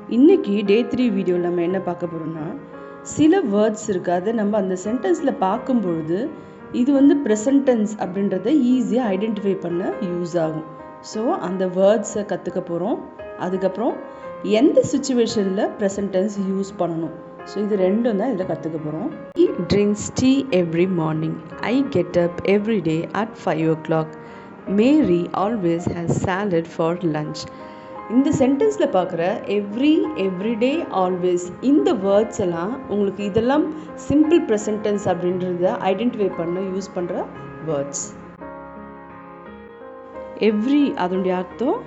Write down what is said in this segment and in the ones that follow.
இன்றைக்கி டே 3 வீடியோவில் நம்ம என்ன பார்க்க போகிறோம்னா, சில வேர்ட்ஸ் இருக்குது. அதை நம்ம அந்த சென்டென்ஸில் பார்க்கும்பொழுது இது ப்ரெசன்ட் டென்ஸ் அப்படின்றத ஈஸியாக ஐடென்டிஃபை பண்ண யூஸ் ஆகும். ஸோ அந்த வேர்ட்ஸை கற்றுக்க போகிறோம். அதுக்கப்புறம் எந்த சுச்சுவேஷனில் ப்ரெசன்ட் டென்ஸ் யூஸ் பண்ணணும், ஸோ இது ரெண்டும் தான் இதில் கற்றுக்க போகிறோம். He drinks tea every morning. I get up every day at 5 o'clock. Mary always has salad for lunch. இந்த சென்டென்ஸில் பார்க்குற எவ்ரிடே ஆல்வேஸ் இந்த வேர்ட்ஸ் எல்லாம் உங்களுக்கு இதெல்லாம் சிம்பிள் ப்ரெசன்ட் டென்ஸ் அப்படின்றத ஐடென்டிஃபை பண்ண யூஸ் பண்ணுற வேர்ட்ஸ். எவ்ரி அதனுடைய அர்த்தம்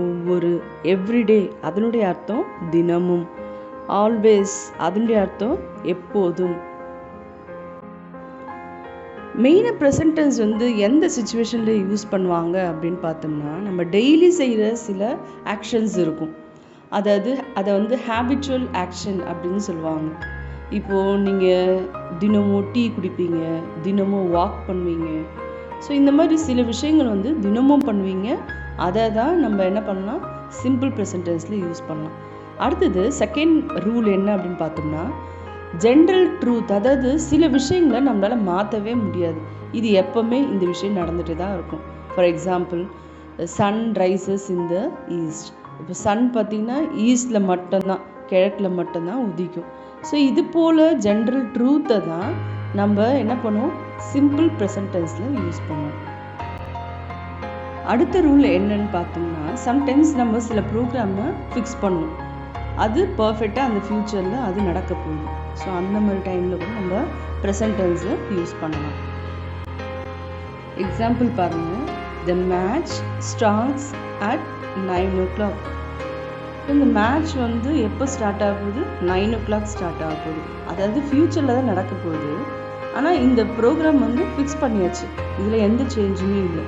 ஒவ்வொரு, எவ்ரிடே அதனுடைய அர்த்தம் தினமும், ஆல்வேஸ் அதனுடைய அர்த்தம் எப்போதும். மெயினாக ப்ரெசன்ட் டென்ஸ் எந்த சுச்சுவேஷனில் யூஸ் பண்ணுவாங்க அப்படின்னு பார்த்தோம்னா, நம்ம டெய்லி செய்கிற சில ஆக்ஷன்ஸ் இருக்கும். அதை ஹேபிச்சுவல் ஆக்ஷன் அப்படின்னு சொல்லுவாங்க. இப்போது நீங்கள் தினமும் டீ குடிப்பீங்க, தினமும் வாக் பண்ணுவீங்க. ஸோ இந்த மாதிரி சில விஷயங்கள் தினமும் பண்ணுவீங்க. அதை தான் நம்ம என்ன பண்ணலாம், சிம்பிள் ப்ரெசன்ட் டென்ஸில் யூஸ் பண்ணலாம். அடுத்தது செகண்ட் ரூல் என்ன அப்படின்னு பார்த்தோம்னா, ஜென்ரல் ட்ரூத், அதாவது சில விஷயங்களை நம்மளால் மாற்றவே முடியாது. இது எப்போவுமே இந்த விஷயம் நடந்துகிட்டு தான் இருக்கும். For example, sun rises in the east. இப்போ சன் பார்த்திங்கன்னா ஈஸ்டில் மட்டும்தான், கிழக்கில் மட்டும்தான் உதிக்கும். ஸோ இது போல் ஜென்ரல் ட்ரூத்தை தான் நம்ம என்ன பண்ணுவோம், சிம்பிள் ப்ரெசன்ட் டென்ஸில் யூஸ் பண்ணுவோம். அடுத்த ரூல் என்னன்னு பார்த்தோம்னா, சம்டைம்ஸ் நம்ம சில ப்ரோக்ராமை ஃபிக்ஸ் பண்ணுவோம். அது பர்ஃபெக்டாக அந்த ஃப்யூச்சரில் அது நடக்க போகுது. ஸோ அந்த மாதிரி டைமில் கூட நம்ம ப்ரெசன்ட் டென்ஸை யூஸ் பண்ணலாம். எக்ஸாம்பிள் பாருங்கள், the match starts at 9 o'clock. இந்த மேட்ச் எப்போ ஸ்டார்ட் ஆக போகுது, 9 o'clock ஸ்டார்ட் ஆக போகுது. அதாவது ஃப்யூச்சரில் தான் நடக்க போகுது. ஆனால் இந்த ப்ரோக்ராம் ஃபிக்ஸ் பண்ணியாச்சு, இதில் எந்த சேஞ்சுமே இல்லை.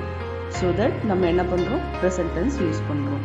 ஸோ தட் நம்ம என்ன பண்ணுறோம், ப்ரெசன்ட் டென்ஸ் யூஸ் பண்ணுறோம்.